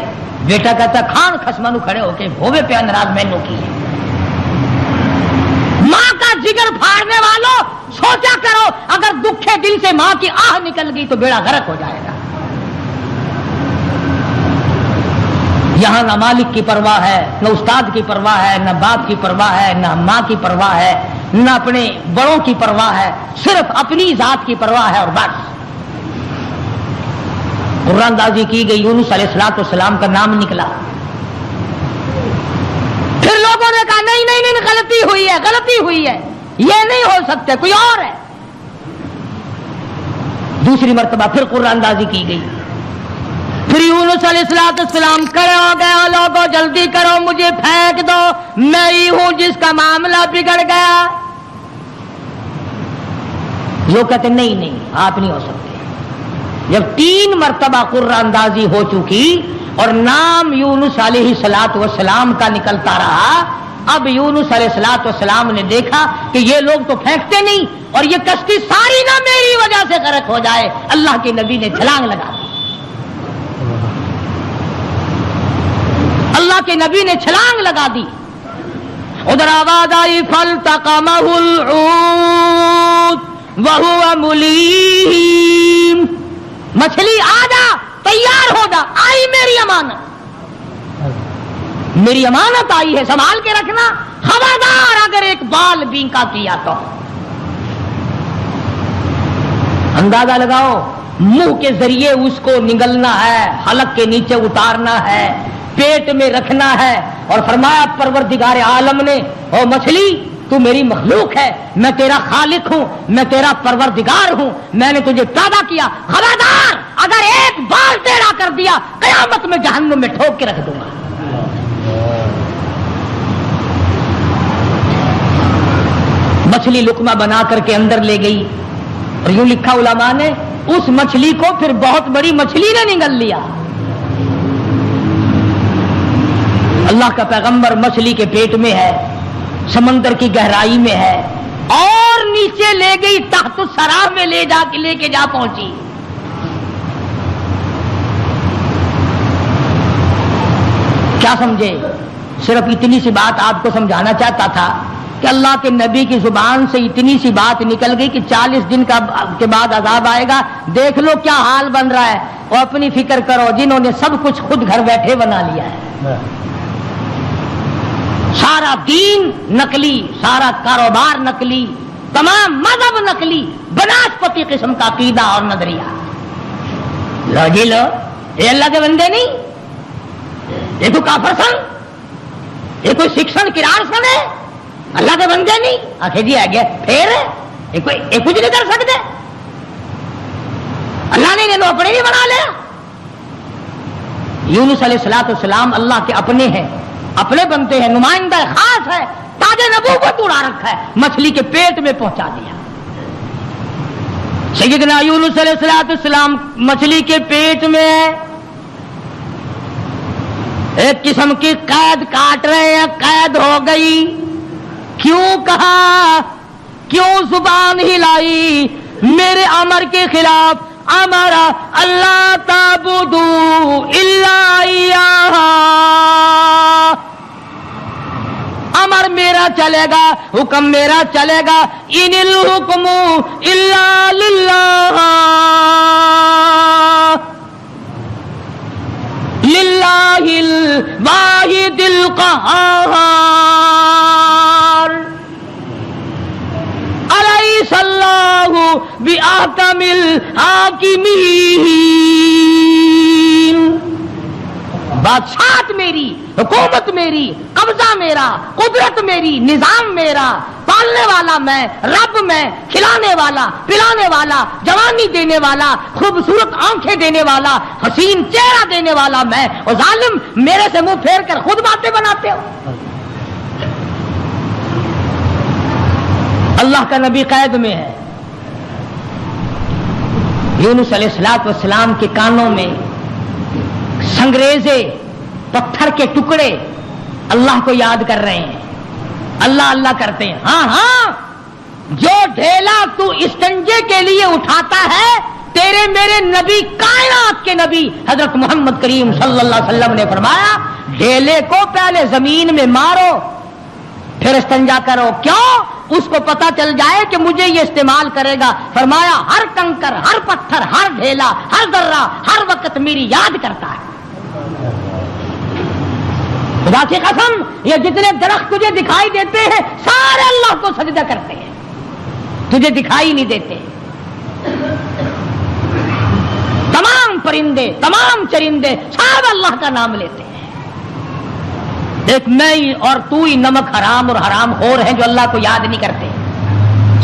بیٹا کہتا کھان خسمانو کھڑے ہو کے ہوے پہ ناراض مینو کی ہے۔ ماں کا جگر پھاڑنے والوں سوچا کرو، اگر دکھے دل سے ماں کی آہ نکل گئی تو بیڑا غرق ہو جائے گا۔ یہاں نہ مالک کی پرواہ ہے، نہ استاد کی پرواہ ہے، نہ باپ کی پرواہ ہے، نہ ماں کی پرواہ ہے، نہ اپنے بڑوں کی پرواہ ہے، صرف اپنی ذات کی پرواہ ہے اور بس۔ اندازی کی گئی، یونس علیہ الصلوۃ والسلام کا نام نکلا۔ پھر لوگوں نے کہا نہیں نہیں نہیں غلطی ہوئی ہے، غلطی ہوئی ہے، یہ نہیں ہو سکتا، کوئی اور ہے۔ دوسری مرتبہ پھر قرآن اندازی کی گئی، پھر یونس علیہ السلام کھڑے ہو گئے، لوگوں جلدی کرو مجھے پھینک دو، میں ہی ہوں جس کا معاملہ بگڑ گیا۔ وہ کہتے نہیں نہیں آپ نہیں ہو سکتے۔ جب 3 مرتبہ قرآن اندازی ہو چکی اور نام یونس علیہ السلام کا نکلتا رہا، اب یونس علیہ السلام نے دیکھا کہ یہ لوگ تو پھینکتے نہیں اور یہ کشتی ساری نہ میری وجہ سے غرق ہو جائے، اللہ کے نبی نے چھلانگ لگا دی، اللہ کے نبی نے چھلانگ لگا دی۔ ادھر آواز آئی فالتقمہ الحوت وہو ملیم، مچھلی آ جا، تیار ہو جا، آئی میری امانت، میری امانت آئی ہے، سنبھال کے رکھنا، خبردار اگر ایک بال بینکا کیا تو۔ اندازہ لگاؤ، منہ کے ذریعے اس کو نگلنا ہے، حلق کے نیچے اتارنا ہے، پیٹ میں رکھنا ہے، اور فرمایا پروردگار عالم نے او مچھلی تو میری مخلوق ہے، میں تیرا خالق ہوں، میں تیرا پروردگار ہوں، میں نے تجھے پیدا کیا، خبردار اگر ایک بال ٹیڑھا کر دیا قیامت میں جہنم میں ٹھوک کے رکھ دوں گا۔ مچھلی لقمہ بنا کر کے اندر لے گئی، اور یوں لکھا علماء نے اس مچھلی کو پھر بہت بڑی مچھلی نے نگل لیا۔ اللہ کا پیغمبر مچھلی کے پیٹ میں ہے، سمندر کی گہرائی میں ہے، اور نیچے لے گئی تحت الثری میں لے کے جا پہنچی۔ کیا سمجھے؟ صرف اتنی سی بات آپ کو سمجھانا چاہتا تھا کہ اللہ کے نبی کی زبان سے اتنی سی بات نکل گئی کہ 40 دن کے بعد عذاب آئے گا، دیکھ لو کیا حال بن رہا ہے، اور اپنی فکر کرو جنہوں نے سب کچھ خود گھر بیٹھے بنا لیا ہے، سارا دین نقلی، سارا کاروبار نقلی، تمام مذہب نقلی، بناسپتی قسم کا عقیدہ اور نظریہ۔ لو جی لو، یہ اللہ کے بندے نہیں، یہ تو کافر سن، یہ کوئی شکشن کرار سن ہے، اللہ کے بندے نہیں۔ آخر جی آ گیا پھر یہ کچھ نہیں کر سکتے، اللہ نے انہیں نوکری نہیں بنا لیا۔ یونس علیہ السلام اللہ کے اپنے ہیں، اپنے بنتے ہیں، نمائندہ خاص ہے، تاج نبوت اڑا رکھا ہے، مچھلی کے پیٹ میں پہنچا دیا۔ سیدنا یونس علیہ السلام مچھلی کے پیٹ میں ایک قسم کی قید کاٹ رہے ہیں، قید ہو گئی۔ کیوں کہا، کیوں زبان ہلائی میرے امر کے خلاف؟ امرا اللہ تعبدوا الا ایاہ، امر میرا چلے گا، حکم میرا چلے گا، ان الحکم الا للہ، للہ الواحد القہار، الیس اللہ بأحکم الحاکمین۔ بادشاہت میری، حکومت میری، قبضہ میرا، قدرت میری، نظام میرا، پالنے والا میں، رب میں، کھلانے والا، پلانے والا، جوانی دینے والا، خوبصورت آنکھیں دینے والا، حسین چہرہ دینے والا میں، اور ظالم میرے سے منہ پھیر کر خود باتیں بناتے ہو۔ اللہ کا نبی قید میں ہے، یونس علیہ السلام کے کانوں میں سنگریزے، پتھر کے ٹکڑے اللہ کو یاد کر رہے ہیں، اللہ اللہ کرتے ہیں۔ ہاں ہاں، جو ڈھیلا تو استنجے کے لیے اٹھاتا ہے، تیرے میرے نبی، کائنات کے نبی حضرت محمد کریم صلی اللہ علیہ وسلم نے فرمایا ڈھیلے کو پہلے زمین میں مارو پھر استنجا کرو۔ کیوں؟ اس کو پتا چل جائے کہ مجھے یہ استعمال کرے گا۔ فرمایا ہر کنکر، ہر پتھر، ہر ڈھیلا، ہر ذرہ ہر وقت میری یاد کرتا ہے۔ خدا کی قسم، یہ جتنے درخت تجھے دکھائی دیتے ہیں سارے اللہ کو سجدہ کرتے ہیں، تجھے دکھائی نہیں دیتے۔ تمام پرندے، تمام چرندے سب اللہ کا نام لیتے ہیں۔ ایک میں ہی اور تو ہی نمک حرام اور حرام خور ہیں جو اللہ کو یاد نہیں کرتے.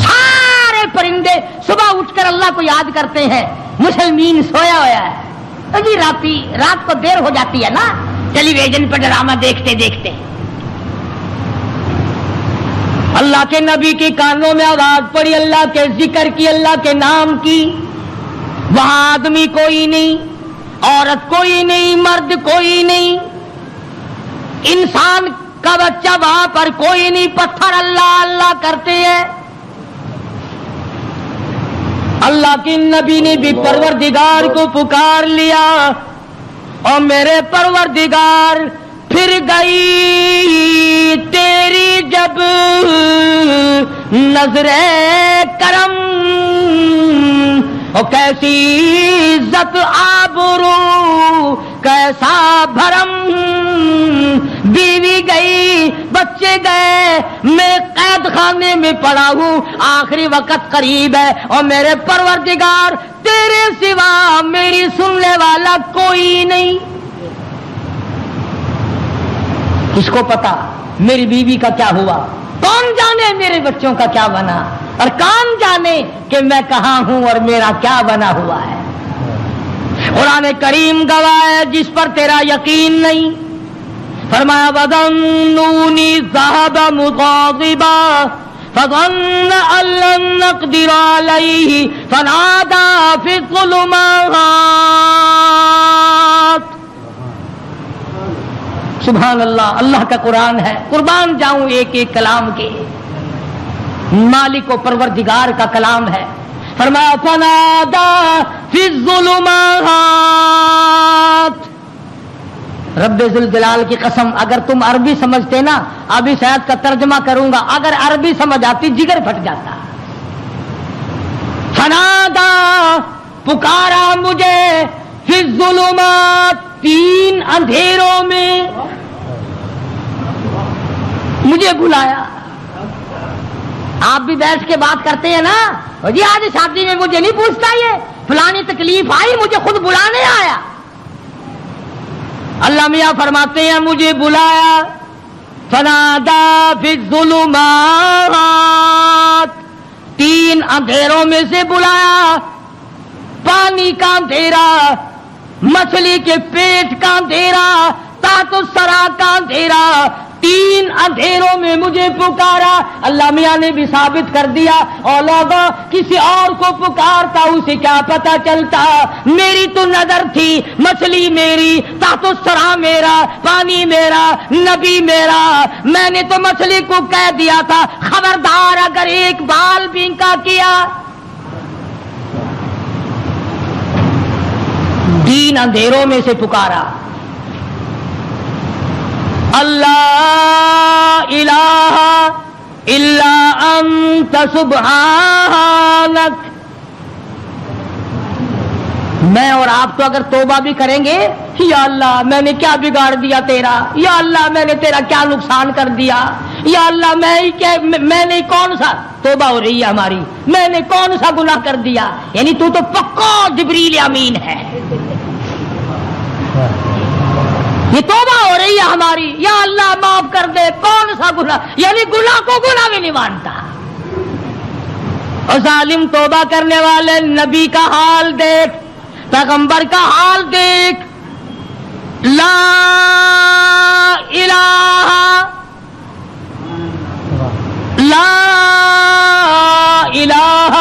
سارے پرندے صبح اٹھ کر اللہ کو یاد کرتے ہیں، مسلمین سویا ہوا ہے. جی رات کو دیر ہو جاتی ہے نا ٹیلی ویژن پر ڈرامہ دیکھتے دیکھتے. اللہ کے نبی کے کانوں میں آواز پڑی، اللہ کے ذکر کی، اللہ کے نام کی. وہاں آدمی کوئی نہیں، عورت کوئی نہیں، مرد کوئی نہیں، انسان کا بچہ وہاں پر کوئی نہیں. پتھر اللہ اللہ کرتے ہیں. اللہ کے نبی نے بھی پروردگار کو پکار لیا، اور میرے پروردگار پھر گئی تیری جب نظر کرم، اور کیسی عزت آبرو کیسا بھرم. بیوی گئی، بچے گئے، میں قید خانے میں پڑا ہوں، آخری وقت قریب ہے، اور میرے پروردگار تیرے سوا میری سننے والا کوئی نہیں. کس کو پتا میری بیوی کا کیا ہوا؟ کون جانے میرے بچوں کا کیا بنا؟ اور کون جانے کہ میں کہاں ہوں اور میرا کیا بنا ہوا ہے؟ قرآن کریم گواہ ہے جس پر تیرا یقین نہیں. فرمایا وَظَنُّونِي ذَهَبَ مُغَاضِبًا فَظَنَّ أَن لَّن نَّقْدِرَ عَلَيْهِ فَنَادَىٰ فِي الظُّلُمَاتِ. سبحان اللہ، اللہ کا قرآن ہے. قربان جاؤں ایک ایک کلام کے. مالک و پروردگار کا کلام ہے. فرمایا فَنَادَىٰ فِي الظُّلُمَاتِ. رب ذوالجلال کی قسم، اگر تم عربی سمجھتے نا، ابھی شاید کا ترجمہ کروں گا، اگر عربی سمجھ آتی جگر پھٹ جاتا. فنادا، پکارا مجھے، فی الظلمات، تین اندھیروں میں مجھے بلایا. آپ بھی بیٹھ کے بات کرتے ہیں نا، جی آج شادی میں مجھے نہیں پوچھتا، یہ فلانی تکلیف آئی مجھے خود بلانے آیا. اللہ میاں فرماتے ہیں مجھے بلایا. فنادا فی الظلمات، تین اندھیروں میں سے بلایا. پانی کا اندھیرا، مچھلی کے پیٹ کا اندھیرا، تحت الثری کا اندھیرا، تین اندھیروں میں مجھے پکارا. اللہ میاں نے بھی ثابت کر دیا، اور لوگوں کسی اور کو پکارتا اسے کیا پتا چلتا. میری تو نظر تھی، مچھلی میری، تحت الثری میرا، پانی میرا، نبی میرا. میں نے تو مچھلی کو کہہ دیا تھا خبردار اگر ایک بال بینکا کیا. تین اندھیروں میں سے پکارا. اللہ الہ الا انت سبحانک. میں اور آپ تو اگر توبہ بھی کریں گے، یا اللہ میں نے کیا بگاڑ دیا تیرا، یا اللہ میں نے تیرا کیا نقصان کر دیا، یا اللہ میں نے کون سا، توبہ ہو رہی ہے ہماری، میں نے کون سا گناہ کر دیا. یعنی تو پکا جبریل امین ہے. یہ توبہ ہو رہی ہے ہماری، یا اللہ معاف کر دے، کون سا گناہ، یعنی گناہ کو گناہ بھی نہیں مانتا. اور ظالم توبہ کرنے والے نبی کا حال دیکھ، پیغمبر کا حال دیکھ. لا الہ لا الہ،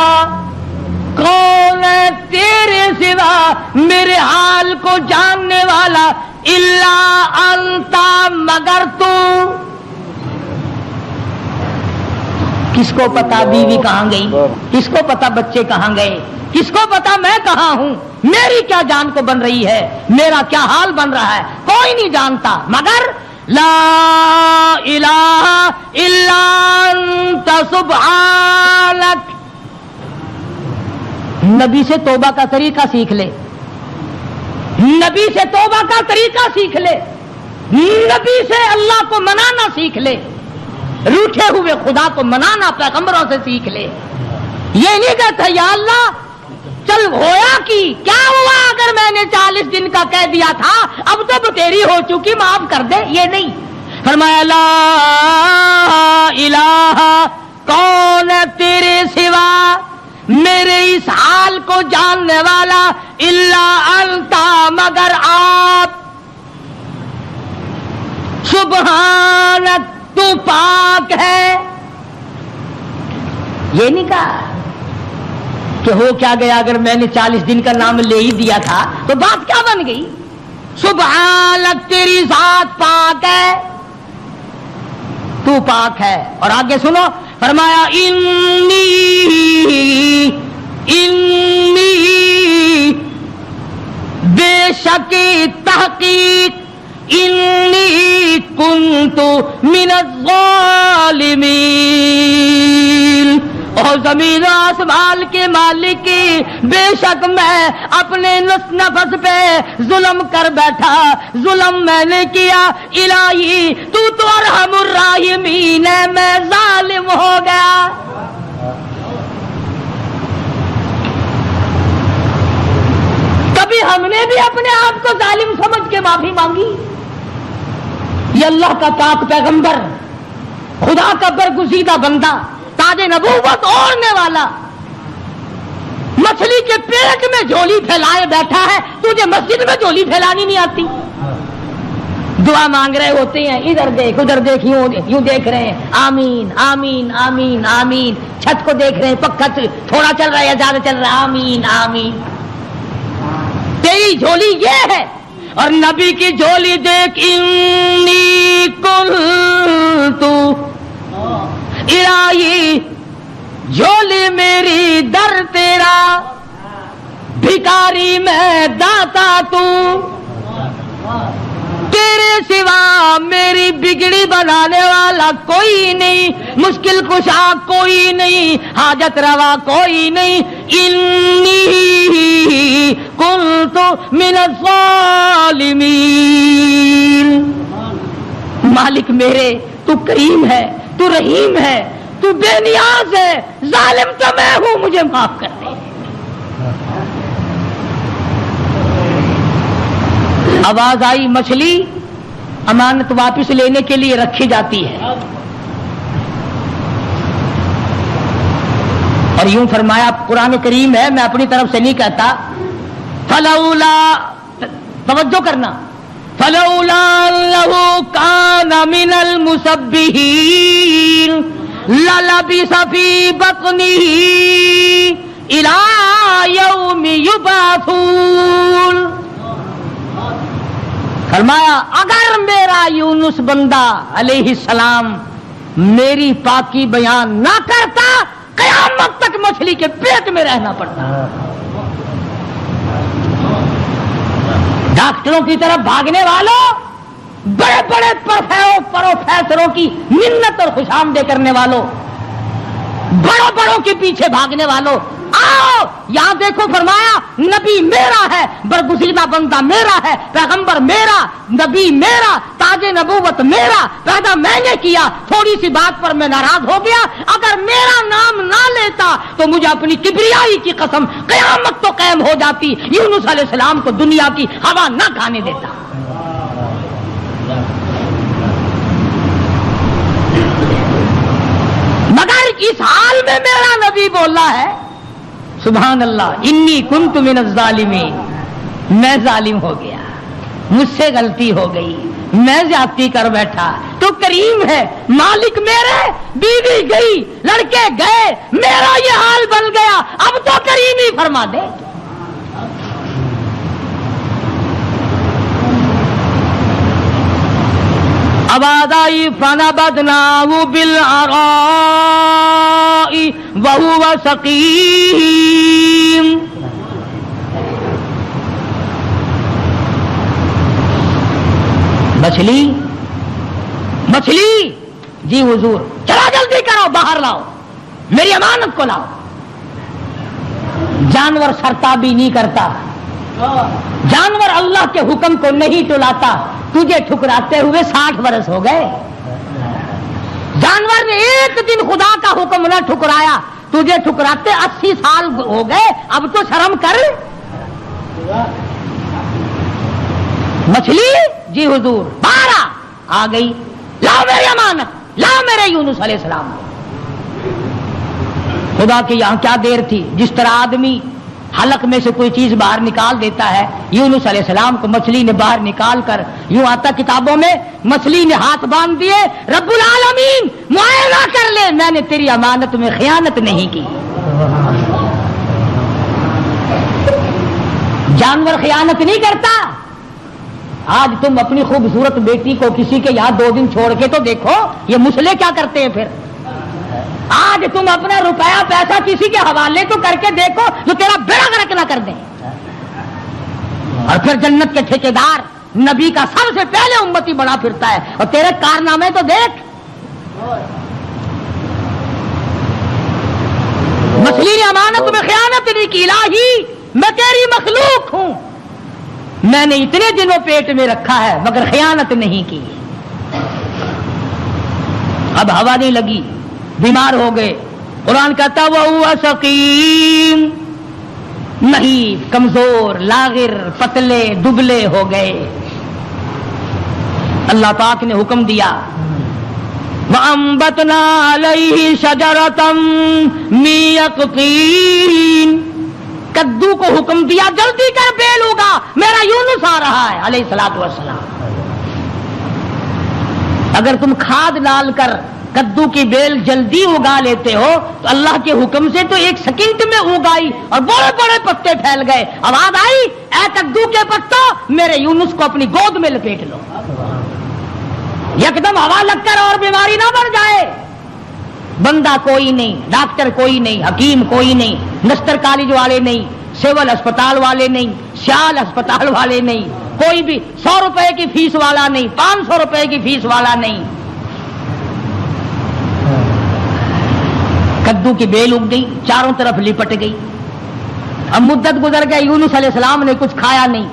کون ہے تیرے سوا میرے حال کو جاننے والا، الا انتا، مگر تو. کس کو پتا بیوی کہاں گئی، کس کو پتا بچے کہاں گئے، کس کو پتا میں کہاں ہوں، میری کیا جان کو بن رہی ہے، میرا کیا حال بن رہا ہے، کوئی نہیں جانتا. مگر لا الہ الا انت سبحانک. نبی سے توبہ کا طریقہ سیکھ لے، نبی سے توبہ کا طریقہ سیکھ لے، نبی سے اللہ کو منانا سیکھ لے، روٹھے ہوئے خدا کو منانا پیغمبروں سے سیکھ لے. یہ نہیں کہتا یا اللہ چل ہویا کی کیا ہوا اگر میں نے 40 دن کا کہہ دیا تھا، اب تو تیری ہو چکی معاف کر دے. یہ نہیں. فرمایا لا الہ، کون ہے تیرے سوا میرے اس حال کو جاننے والا، الا انتا، مگر آپ، سبحانک، تو پاک ہے۔ یہ نہیں کہا کہ ہو کیا گیا اگر میں نے 40 دن کا نام لے ہی دیا تھا تو بات کیا بن گئی؟ سبحانک، تیری ذات پاک ہے، تو پاک ہے۔ اور آگے سنو، فرمایا انی بے شک تحقیق، انی کنت من الظالمین، اور زمین و آسمان کے مالک کی، بے شک میں اپنے نفس پہ ظلم کر بیٹھا، ظلم میں نے کیا، الہی تو ارحم الراحمین ہے، میں ظالم ہو گیا۔ کبھی ہم نے بھی اپنے آپ کو ظالم سمجھ کے معافی مانگی؟ یہ اللہ کا پاک پیغمبر، خدا کا برگزیدہ بندہ، تاج نبوت اوڑھنے والا، مچھلی کے پیٹ میں جھولی پھیلائے بیٹھا ہے، تجھے مسجد میں جھولی پھیلانی نہیں آتی؟ دعا مانگ رہے ہوتے ہیں، ادھر دیکھ ادھر دیکھ، یوں دیکھ رہے ہیں، آمین آمین آمین آمین، چھت کو دیکھ رہے ہیں، پکا تھوڑا چل رہا ہے یا زیادہ چل رہا ہے، آمین آمین۔ تیری جھولی یہ ہے، اور نبی کی جھولی دیکھ، انی کنت، الہی جھولی میری در تیرا، بھکاری میں داتا تو، تیرے سوا میری بگڑی بنانے والا کوئی نہیں، مشکل کشا کوئی نہیں، حاجت روا کوئی نہیں، انی کنت من الظالمین۔ مالک میرے، تو کریم ہے، تو رحیم ہے، تو بے نیاز ہے، ظالم تو میں ہوں، مجھے معاف کر دے۔ آواز آئی، مچھلی امانت واپس لینے کے لیے رکھی جاتی ہے، اور یوں فرمایا، قرآن کریم ہے، میں اپنی طرف سے نہیں کہتا، فلولا، توجہ کرنا، فلولا انہ کان من المسبحین للبث فی بطنہ الی یوم یبعثون۔ فرمایا اگر میرا یونس بندہ علیہ السلام میری پاکی بیان نہ کرتا، قیامت تک مچھلی کے پیٹ میں رہنا پڑتا۔ ڈاکٹروں کی طرف بھاگنے والوں، بڑے بڑے پروفیسروں کی منت اور خوشامدے کرنے والوں، بڑوں بڑوں کے پیچھے بھاگنے والوں، آؤ یہاں دیکھو، فرمایا نبی میرا ہے، برگزیدہ بندہ میرا ہے، پیغمبر میرا، نبی میرا، تاج نبوت میرا، پیدا میں نے کیا، تھوڑی سی بات پر میں ناراض ہو گیا، اگر میرا نام نہ لیتا تو مجھے اپنی کبریائی کی قسم قیامت تو قائم ہو جاتی، یونس علیہ السلام کو دنیا کی ہوا نہ کھانے دیتا۔ مگر اس حال میں میرا نبی بولا ہے، سبحان اللہ، انی کنت من الظالمین، میں ظالم ہو گیا، مجھ سے غلطی ہو گئی، میں زیادتی کر بیٹھا، تو کریم ہے، مالک میرے، بیوی گئی، لڑکے گئے، میرا یہ حال بن گیا، اب تو کریم ہی فرما دے۔ آواز آئی، فنبذناہ بالعراء وہو سقیم۔ مچھلی جی حضور، چلا جلدی کرو، باہر لاؤ، میری امانت کو لاؤ۔ جانور سرتابی نہیں کرتا، جانور اللہ کے حکم کو نہیں ٹلاتا، تجھے ٹھکراتے ہوئے 60 برس ہو گئے، جانور نے ایک دن خدا کا حکم نہ ٹھکرایا، تجھے ٹھکراتے 80 سال ہو گئے، اب تو شرم کر۔ مچھلی جی حضور، باہر آ گئی، لاؤ میری امانت، لاؤ میرے یونس علیہ السلام کو۔ خدا کی یہاں کیا دیر تھی، جس طرح آدمی حلق میں سے کوئی چیز باہر نکال دیتا ہے، یونس علیہ السلام کو مچھلی نے باہر نکال کر، یوں آتا کتابوں میں، مچھلی نے ہاتھ باندھ دیے، رب العالمین معائنہ کر لے، میں نے تیری امانت میں خیانت نہیں کی۔ جانور خیانت نہیں کرتا۔ آج تم اپنی خوبصورت بیٹی کو کسی کے یہاں 2 دن چھوڑ کے تو دیکھو، یہ مسلے کیا کرتے ہیں پھر۔ آج تم اپنا روپیہ پیسہ کسی کے حوالے تو کر کے دیکھو جو تیرا بیڑا غرق نہ کر دیں۔ اور پھر جنت کے ٹھیکیدار نبی کا سب سے پہلے امتی بڑا پھرتا ہے، اور تیرے کارنامے تو دیکھ۔ مچھلی نے امانت میں خیانت نہیں کی، الہی میں تیری مخلوق ہوں، میں نے اتنے دنوں پیٹ میں رکھا ہے مگر خیانت نہیں کی۔ اب ہوا نہیں لگی، بیمار ہو گئے، قرآن کہتا وَهُوَ سَقِيمٌ، نہیں، کمزور، لاغر، پتلے دبلے ہو گئے۔ اللہ پاک نے حکم دیا وَأَنبَتْنَا عَلَيْهِ شَجَرَةً مِّن يَقْطِينٍ، کدو کو حکم دیا جلدی کر بیل ہوگا، میرا یونس آ رہا ہے علیہ الصلوۃ والسلام۔ اگر تم کھاد ڈال کر کدو کی بیل جلدی اگا لیتے ہو تو اللہ کے حکم سے تو 1 سیکنڈ میں اگائی اور بڑے بڑے پتے پھیل گئے۔ آواز آئی اے کدو کے پتوں میرے یونس کو اپنی گود میں لپیٹ لو، یکدم ہوا لگ کر اور بیماری نہ بڑھ جائے۔ بندہ کوئی نہیں، ڈاکٹر کوئی نہیں، حکیم کوئی نہیں، نستر کالج والے نہیں، سول اسپتال والے نہیں، سیال اسپتال والے نہیں، کوئی بھی 100 روپے کی فیس والا نہیں، 500 روپے کی فیس والا نہیں۔ کدو کی بیل اگ گئی، چاروں طرف لپٹ گئی۔ اب مدت گزر گئی، یونس علیہ السلام نے کچھ کھایا نہیں۔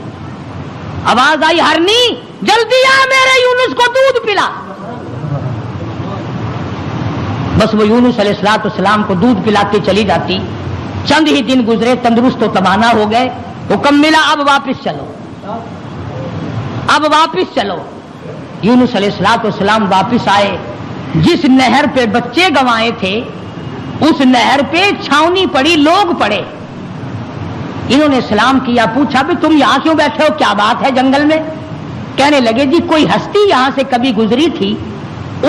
آواز آئی ہرنی جلدی آ میرے یونس کو دودھ پلا۔ بس وہ یونس علیہ السلام کو دودھ پلاتے چلی جاتی۔ چند ہی دن گزرے، تندرست و توانا ہو گئے، حکم ملا اب واپس چلو، اب واپس چلو۔ یونس علیہ السلام واپس آئے، جس نہر پہ بچے گنوائے تھے اس نہر پہ چھاونی پڑی، لوگ پڑے۔ انہوں نے سلام کیا، پوچھا بھی تم یہاں کیوں بیٹھے ہو، کیا بات ہے جنگل میں؟ کہنے لگے جی کوئی ہستی یہاں سے کبھی گزری تھی،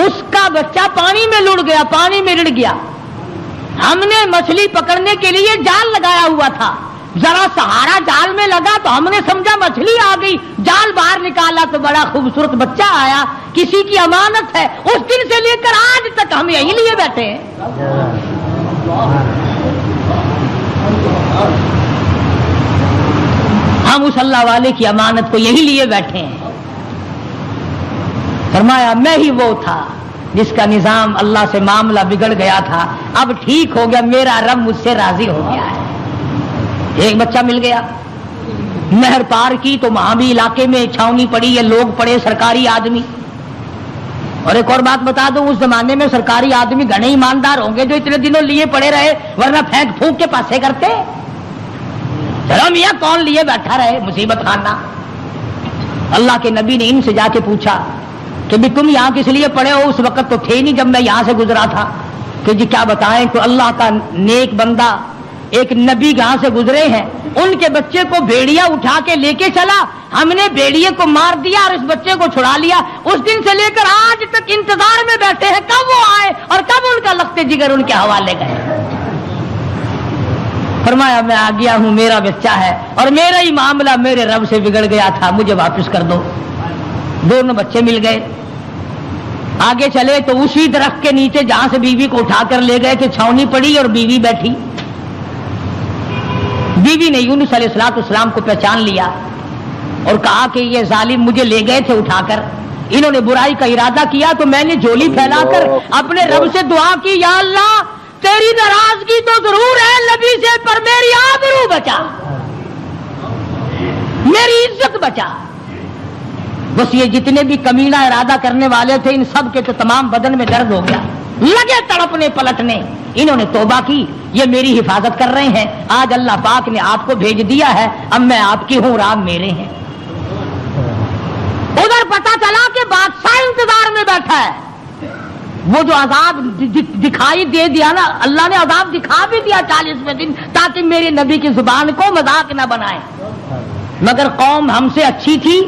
اس کا بچہ پانی میں لڑ گیا، پانی میں رڑ گیا، ہم نے مچھلی پکڑنے کے لیے جال لگایا ہوا تھا، ذرا سہارا جال میں لگا تو ہم نے سمجھا مچھلی آ گئی، جال باہر نکالا تو بڑا خوبصورت بچہ آیا، کسی کی امانت ہے، اس دن سے لے کر آج تک ہم یہی لیے بیٹھے ہیں۔ ہم اس اللہ والے کی امانت کو یہی لیے بیٹھے ہیں۔ فرمایا میں ہی وہ تھا جس کا نظام اللہ سے معاملہ بگڑ گیا تھا، اب ٹھیک ہو گیا، میرا رب مجھ سے راضی ہو گیا ہے۔ ایک بچہ مل گیا، نہر پار کی تو وہاں بھی علاقے میں چھاونی پڑی، یہ لوگ پڑے سرکاری آدمی۔ اور ایک اور بات بتا دوں، اس زمانے میں سرکاری آدمی گھنے ایماندار ہوں گے جو اتنے دنوں لیے پڑے رہے، ورنہ پھینک پھونک کے پاسے کرتے۔ چلو میاں کون لیے بیٹھا رہے، مصیبت خانہ۔ اللہ کے نبی نے ان سے جا کے پوچھا کہ بھی تم یہاں کس لیے پڑے ہو؟ اس وقت تو تھے نہیں جب میں یہاں سے گزرا تھا۔ کہ جی کیا بتائیں، تو اللہ کا نیک بندہ ایک نبی یہاں سے گزرے ہیں، ان کے بچے کو بھیڑیا اٹھا کے لے کے چلا، ہم نے بھیڑیے کو مار دیا اور اس بچے کو چھڑا لیا، اس دن سے لے کر آج تک انتظار میں بیٹھے ہیں کب وہ آئے اور کب ان کا لخت جگر ان کے حوالے گئے۔ فرمایا میں آ گیا ہوں، میرا بچہ ہے اور میرا ہی معاملہ میرے رب سے بگڑ گیا تھا، مجھے واپس کر دو۔ دونوں بچے مل گئے، آگے چلے تو اسی درخت کے نیچے جہاں سے بیوی کو اٹھا کر لے گئے کہ چھاونی پڑی اور بیوی بیٹھی۔ بیوی نے یونس علیہ السلام کو پہچان لیا اور کہا کہ یہ ظالم مجھے لے گئے تھے اٹھا کر، انہوں نے برائی کا ارادہ کیا تو میں نے جھولی پھیلا کر اپنے رب سے دعا کی، یا اللہ تیری ناراضگی تو ضرور ہے نبی سے، پر میری آبرو بچا، میری عزت بچا۔ بس یہ جتنے بھی کمینہ ارادہ کرنے والے تھے ان سب کے تو تمام بدن میں درد ہو گیا، لگے تڑپنے پلٹنے۔ انہوں نے توبہ کی، یہ میری حفاظت کر رہے ہیں، آج اللہ پاک نے آپ کو بھیج دیا ہے، اب میں آپ کی ہوں اور آپ میرے ہیں۔ ادھر پتا چلا کہ بادشاہ انتظار میں بیٹھا ہے. وہ جو عذاب دکھائی دے دیا نا، اللہ نے عذاب دکھا بھی دیا 40ویں دن تاکہ میرے نبی کی زبان کو مذاق نہ بنائے. مگر قوم ہم سے اچھی تھی،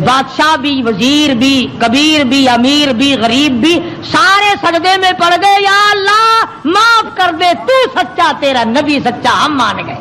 بادشاہ بھی، وزیر بھی، کبیر بھی، امیر بھی، غریب بھی، سارے سجدے میں پڑ گئے، یا اللہ معاف کر دے، تو سچا، تیرا نبی سچا، ہم مان گئے.